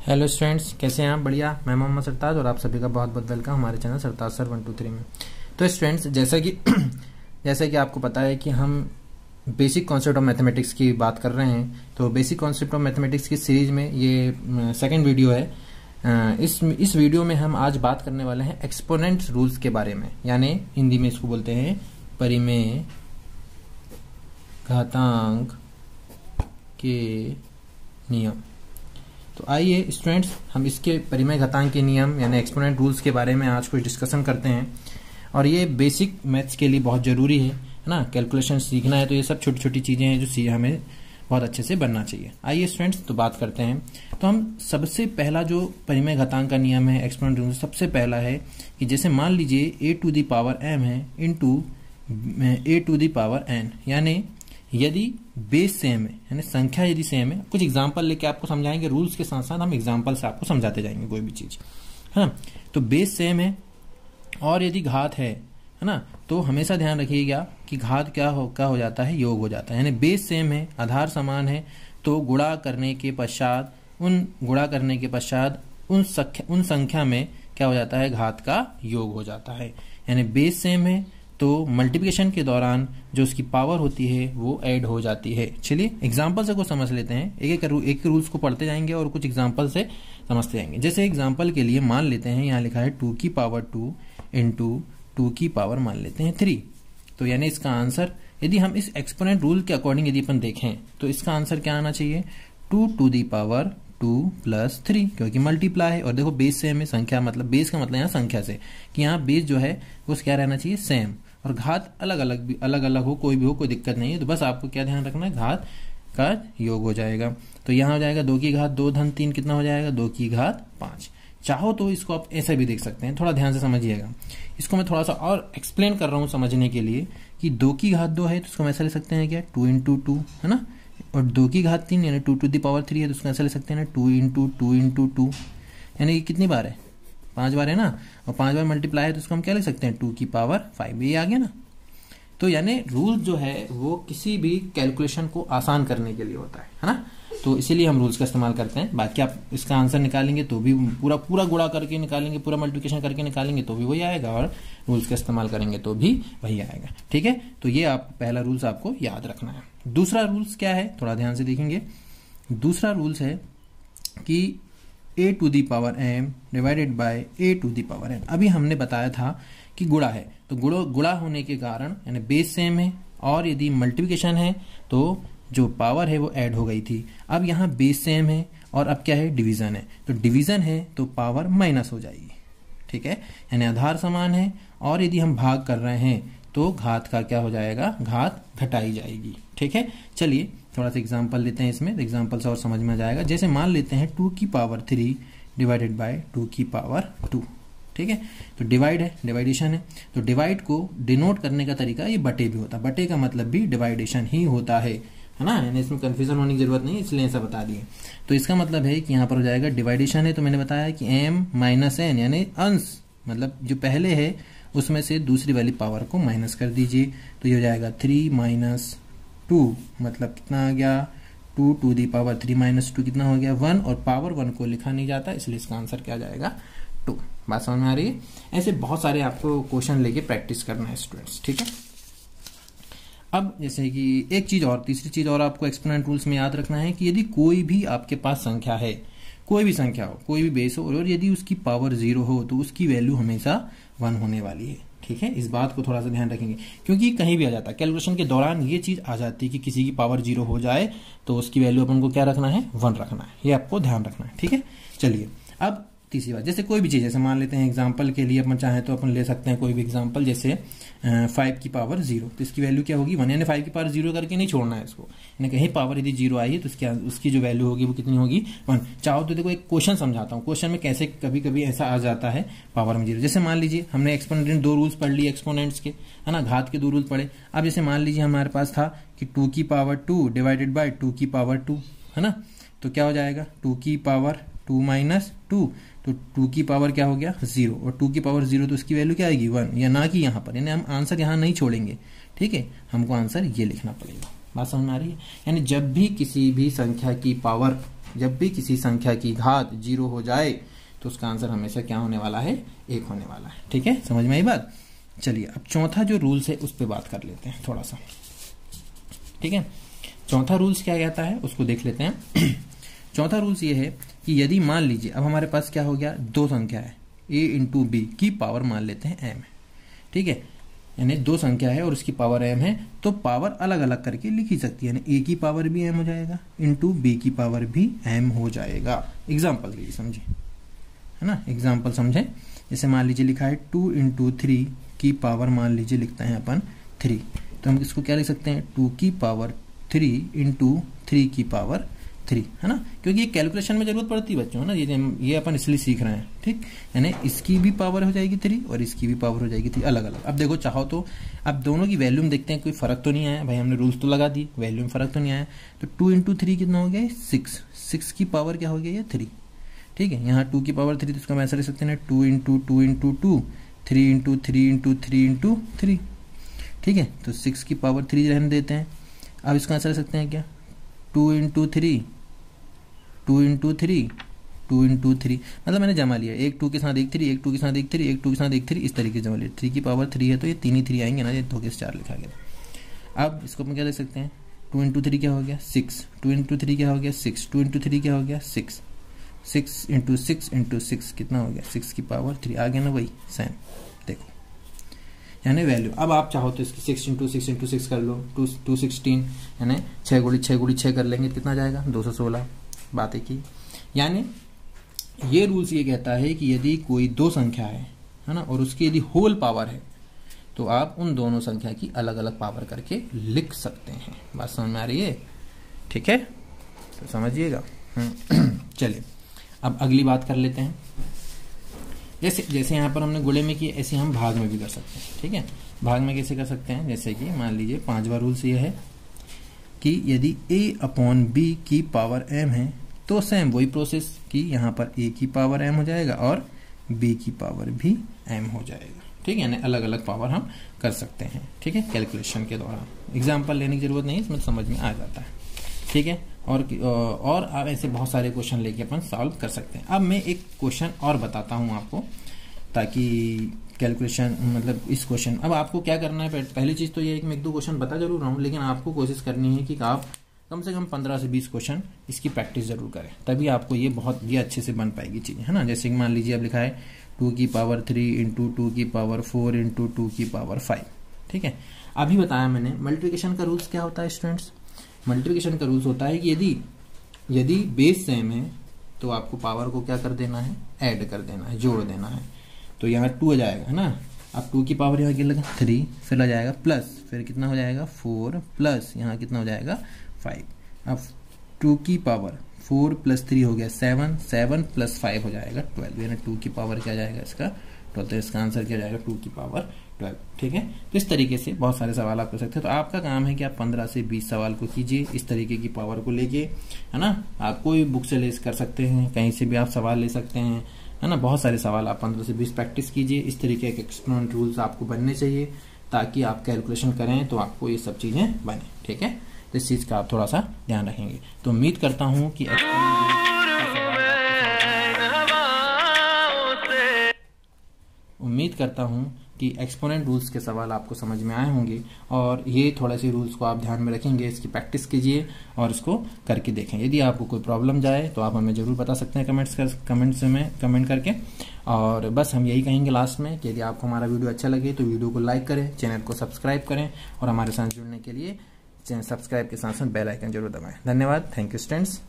Hello students, कैसे हैं आप? बढ़िया। मैं मोहम्मद सरताज और आप सभी का बहुत बहुत वेलकम हमारे चैनल सरताज सर 123 में। तो स्टूडेंट्स, जैसा कि आपको पता है कि हम बेसिक कॉन्सेप्ट ऑफ मैथमेटिक्स की बात कर रहे हैं। तो बेसिक कॉन्सेप्ट ऑफ मैथमेटिक्स की सीरीज में ये सेकंड वीडियो है। इस वीडियो में हम आज बात करने वाले हैं एक्सपोनेंट रूल्स के बारे में, यानी हिंदी में इसको बोलते हैं परिमेय घातांक के नियम। तो आइए स्टूडेंट्स, हम इसके परिमेय घातांक के नियम यानी एक्सपोनेंट रूल्स के बारे में आज कुछ डिस्कशन करते हैं। और ये बेसिक मैथ्स के लिए बहुत जरूरी है ना। कैलकुलेशन सीखना है तो ये सब छोटी छोटी चीजें हैं जो हमें बहुत अच्छे से बनना चाहिए। आइए स्टूडेंट्स, तो बात करते हैं। तो हम सबसे पहला जो परिमेय घातांक का नियम है एक्सपोनेंट रूल, सबसे पहला है कि जैसे मान लीजिए a⁴m है इंटू a⁴n, यानी यदि बेस सेम है यानी संख्या यदि सेम है। कुछ एग्जांपल लेके आपको समझाएंगे, रूल्स के साथ साथ हम एग्जांपल से आपको समझाते जाएंगे कोई भी चीज, है ना। तो बेस सेम है और यदि घात है ना, तो हमेशा ध्यान रखिएगा कि घात क्या हो जाता है, योग हो जाता है। यानी बेस सेम है, आधार समान है, तो गुणा करने के पश्चात उन संख्या में क्या हो जाता है, घात का योग हो जाता है। यानी बेस सेम है तो मल्टीप्लिकेशन के दौरान जो उसकी पावर होती है वो ऐड हो जाती है। चलिए एग्जांपल से कुछ समझ लेते हैं, एक रूल्स को पढ़ते जाएंगे और कुछ एग्जांपल से समझते जाएंगे। जैसे एग्जांपल के लिए मान लेते हैं, यहाँ लिखा है 2⁴ इंटू 2⁴ मान लेते हैं 3। तो यानी इसका आंसर, यदि हम इस एक्सपोनेंट रूल के अकॉर्डिंग यदि अपन देखें तो इसका आंसर क्या आना चाहिए, 2⁴2 + 3, क्योंकि मल्टीप्लाई है। और देखो बेस सेम है, संख्या मतलब बेस का मतलब यहाँ संख्या से कि यहाँ बेस जो है वो क्या रहना चाहिए, सेम। और घात अलग अलग हो, कोई भी हो, कोई दिक्कत नहीं है। तो बस आपको क्या ध्यान रखना है, घात का योग हो जाएगा। तो यहाँ हो जाएगा 2 की घात 2 धन 3, कितना हो जाएगा, 2 की घात 5। चाहो तो इसको आप ऐसा भी देख सकते हैं, थोड़ा ध्यान से समझिएगा। इसको मैं थोड़ा सा और एक्सप्लेन कर रहा हूँ समझने के लिए कि 2 की घात 2 है तो उसको हम ऐसा ले सकते हैं क्या, 2 × 2, है ना। और 2 की घात 3 यानी 2⁴ है तो उसको ऐसा ले सकते हैं ना, 2 × 2 × 2, यानी कितनी बार है, 5 बार है ना। और 5 बार मल्टीप्लाई है तो उसको हम क्या ले सकते हैं, 2⁵, ये आ गया ना। तो यानी रूल जो है वो किसी भी कैलकुलेशन को आसान करने के लिए होता है ना। तो इसीलिए हम रूल्स का इस्तेमाल करते हैं। बाकी आप इसका आंसर निकालेंगे तो भी पूरा गुणा करके निकालेंगे, पूरा मल्टीप्लिकेशन करके निकालेंगे तो भी वही आएगा, और रूल्स का इस्तेमाल करेंगे तो भी वही आएगा। ठीक है, तो ये आप पहला रूल्स आपको याद रखना है। दूसरा रूल्स क्या है, थोड़ा ध्यान से देखेंगे। दूसरा रूल्स है कि a⁴m डिवाइडेड बाय a⁴n। अभी हमने बताया था कि गुणा है, तो गुणा होने के कारण यानी बेस सेम है, और यदि मल्टीप्लिकेशन है तो जो पावर है वो ऐड हो गई थी। अब यहाँ बेस सेम है और अब क्या है, डिवीजन है। तो डिवीजन है तो पावर माइनस हो जाएगी। ठीक है, यानी आधार समान है और यदि हम भाग कर रहे हैं तो घात का क्या हो जाएगा, घात घटाई जाएगी। ठीक है, चलिए थोड़ा सा एग्जांपल लेते हैं इसमें, तो एग्जांपल से और समझ में आ जाएगा। जैसे मान लेते हैं 2⁵3 डिवाइडेड बाय 2⁵2। ठीक है, तो डिवाइड है, डिवाइडेशन है। तो डिवाइड को डिनोट करने का तरीका ये बटे भी होता है, बटे का मतलब भी डिवाइडेशन ही होता है ना। यानी इसमें कंफ्यूजन होने की जरूरत नहीं, इसलिए ऐसा बता दिए। तो इसका मतलब है कि यहाँ पर हो जाएगा डिवाइडेशन है, तो मैंने बताया कि m - n यानी अंश, मतलब जो पहले है उसमें से दूसरी वाली पावर को माइनस कर दीजिए। तो ये हो जाएगा 3 - 2, मतलब कितना आ गया, 2⁵3 - 2 कितना हो गया, 1। और पावर 1 को लिखा नहीं जाता, इसलिए इसका आंसर क्या जाएगा, 2। बात समझ में आ रही है। ऐसे बहुत सारे आपको क्वेश्चन लेके प्रैक्टिस करना है स्टूडेंट्स। ठीक है, अब जैसे कि एक चीज और, तीसरी चीज और आपको एक्सपोनेंट रूल्स में याद रखना है कि यदि कोई भी आपके पास संख्या है, कोई भी संख्या हो, कोई भी बेस हो, और यदि उसकी पावर 0 हो तो उसकी वैल्यू हमेशा 1 होने वाली है। ठीक है, इस बात को थोड़ा सा ध्यान रखेंगे, क्योंकि कहीं भी आ जाता है कैलकुलेशन के दौरान, ये चीज आ जाती है कि किसी की पावर 0 हो जाए तो उसकी वैल्यू अपन को क्या रखना है, 1 रखना है। ये आपको ध्यान रखना है। ठीक है, चलिए अब तीसरी बात, जैसे कोई भी चीज, जैसे मान लेते हैं एग्जांपल के लिए अपन चाहे तो अपन ले सकते हैं कोई भी एग्जांपल, जैसे 5⁴, तो इसकी वैल्यू क्या होगी, 1। यानी 5⁴ करके नहीं छोड़ना है इसको, यानी कहीं पावर यदि 0 आई है तो उसकी जो वैल्यू होगी वो कितनी होगी, 1। चाहो तो देखो एक क्वेश्चन समझाता हूँ, क्वेश्चन में कैसे कभी कभी ऐसा आ जाता है पावर में 0। जैसे मान लीजिए हमने एक्सपोनेंट 2 रूल्स पढ़ लिए एक्सपोनेंट्स के, है ना, घात के 2 रूल्स पढ़े। अब जैसे मान लीजिए हमारे पास था कि 2⁵2 डिवाइडेड बाय 2⁵2, है ना। तो क्या हो जाएगा, 2⁵2 - 2, तो 2 की पावर क्या हो गया, 0। और 2 की पावर 0 तो उसकी वैल्यू क्या आएगी, 1। या ना कि यहाँ पर, यानी हम आंसर यहाँ नहीं छोड़ेंगे। ठीक है, हमको आंसर ये लिखना पड़ेगा। बात समझ में आ रही है। यानी जब भी किसी भी संख्या की पावर जब भी किसी संख्या की घात 0 हो जाए तो उसका आंसर हमेशा क्या होने वाला है, 1 होने वाला है। ठीक है, समझ में आई बात। चलिए अब चौथा जो रूल्स है उस पर बात कर लेते हैं थोड़ा सा। ठीक है, चौथा रूल्स क्या कहता है उसको देख लेते हैं। चौथा रूल्स ये है कि यदि मान लीजिए अब हमारे पास क्या हो गया, दो संख्या है, a इंटू बी की पावर मान लेते हैं m है। ठीक है, यानी दो संख्या है और उसकी पावर m है, तो पावर अलग अलग करके लिखी सकती है, यानी a की पावर भी m हो जाएगा इंटू b की पावर भी m हो जाएगा। एग्जाम्पल लीजिए, समझे, है ना, एग्जाम्पल समझे। जैसे मान लीजिए लिखा है 2 इंटू 3 की पावर मान लीजिए लिखते हैं अपन 3, तो हम इसको क्या लिख सकते हैं, 2 की पावर 3 इंटू 3 की पावर 3, है ना, क्योंकि ये कैलकुलेशन में जरूरत पड़ती है बच्चों, है ना, ये अपन इसलिए सीख रहे हैं। ठीक, यानी इसकी भी पावर हो जाएगी 3 और इसकी भी पावर हो जाएगी 3 अलग अलग। अब देखो चाहो तो अब दोनों की वैल्यू में देखते हैं, कोई फर्क तो नहीं आया भाई, हमने रूल्स तो लगा दी, वैल्यू में फर्क तो नहीं आया। तो 2 इंटू 3 कितना हो गया, 6, 6 की पावर क्या हो गया, ये 3। ठीक है, यहाँ 2 की पावर 3, तो इसका हम ऐसा लिख सकते हैं 2 into 2 into 2, 3 into 3 into 3 into 3। ठीक है, तो 6 की पावर 3 रहने देते हैं। अब इसका आंसर लिख सकते हैं क्या, 2 इंटू 3, 2 इंटू 3, 2 इंटू 3, मतलब मैंने जमा लिया, एक 2 के साथ एक 3, एक 2 के साथ एक 3, एक 2 के साथ एक 3, इस तरीके से जमा लिया। 3 की पावर 3 है तो ये 3 ही 3 आएंगे ना, ये 2 के 4 लिखा गया। अब इसको अपन क्या लिख सकते हैं, 2 इंटू 3 क्या हो गया, 6, 2 इंटू 3 क्या हो गया, 6, 2 इंटू 3 क्या हो गया, 6, 6 इंटू 6 इंटू 6 कितना हो गया, 6 की पावर 3 आ गया ना, वही सेम। देखो यानी वैल्यू, अब आप चाहो तो इसकी 6 इंटू 6 इंटू 6 कर लो, 216, यानी 6 गुड़ी 6 गुड़ी 6 कर लेंगे, कितना जाएगा, 216। बात है कि यानी ये रूल्स ये कहता है कि यदि कोई दो संख्या है ना, और उसकी यदि होल पावर है तो आप उन दोनों संख्या की अलग अलग पावर करके लिख सकते हैं। बात समझ में आ रही है, ठीक है, तो समझिएगा। चलिए अब अगली बात कर लेते हैं। जैसे यहाँ पर हमने गुणे में की, ऐसे हम भाग में भी कर सकते हैं। ठीक है, भाग में कैसे कर सकते हैं, जैसे कि मान लीजिए 5वां रूल्स ये है कि यदि a अपॉन b की पावर m है तो सेम वही प्रोसेस कि यहाँ पर a की पावर m हो जाएगा और b की पावर भी m हो जाएगा। ठीक है, यानी अलग अलग पावर हम कर सकते हैं। ठीक है, कैलकुलेशन के दौरान एग्जाम्पल लेने की जरूरत नहीं, इसमें समझ में आ जाता है। ठीक है, और आप ऐसे बहुत सारे क्वेश्चन लेके अपन सॉल्व कर सकते हैं। अब मैं एक क्वेश्चन और बताता हूँ आपको, ताकि कैलकुलेशन मतलब इस क्वेश्चन, अब आपको क्या करना है, पहली चीज तो ये है कि मैं 1-2 क्वेश्चन बता जरूर रहा हूँ, लेकिन आपको कोशिश करनी है कि आप कम से कम 15 से 20 क्वेश्चन इसकी प्रैक्टिस जरूर करें, तभी आपको ये अच्छे से बन पाएगी चीजें, है ना। जैसे कि मान लीजिए अब लिखा है 2 की पावर 3 इंटू 2 की पावर 4 इंटू 2 की पावर 5। ठीक है, अभी बताया मैंने मल्टीप्लिकेशन का रूल्स क्या होता है स्टूडेंट्स। मल्टीप्लिकेशन का रूल्स होता है कि यदि बेस सेम है तो आपको पावर को क्या कर देना है, ऐड कर देना है, जोड़ देना है। तो यहाँ 2 आ जाएगा, है ना। अब 2 की पावर यहाँ क्या लगा 3, फिर आ जाएगा प्लस, फिर कितना हो जाएगा 4 प्लस यहाँ कितना हो जाएगा 5। अब 2 की पावर 4 प्लस 3 हो गया 7, 7 प्लस 5 हो जाएगा 12, यानी 2 की पावर क्या जाएगा इसका 12, तो इसका आंसर क्या जाएगा 2 की पावर 12। ठीक है, तो इस तरीके से बहुत सारे सवाल आप कर सकते हैं। तो आपका काम है कि आप 15 से 20 सवाल को कीजिए इस तरीके की पावर को लेके, है ना। आप कोई बुक से ले कर सकते हैं, कहीं से भी आप सवाल ले सकते हैं, है ना। बहुत सारे सवाल आप 15 से 20 प्रैक्टिस कीजिए। इस तरीके के एक्सपोनेंट रूल्स आपको बनने चाहिए ताकि आप कैलकुलेशन करें तो आपको ये सब चीजें बने। ठीक है, तो इस चीज का आप थोड़ा सा ध्यान रखेंगे। तो उम्मीद करता हूं कि एक्सपोनेंट रूल्स के सवाल आपको समझ में आए होंगे, और ये थोड़े से रूल्स को आप ध्यान में रखेंगे, इसकी प्रैक्टिस कीजिए और इसको करके देखें। यदि आपको कोई प्रॉब्लम जाए तो आप हमें जरूर बता सकते हैं कमेंट करके। और बस हम यही कहेंगे लास्ट में कि यदि आपको हमारा वीडियो अच्छा लगे तो वीडियो को लाइक करें, चैनल को सब्सक्राइब करें, और हमारे साथ जुड़ने के लिए सब्सक्राइब के साथ साथ बेल आइकन जरूर दबाएं। धन्यवाद, थैंक यू स्टूडेंट्स।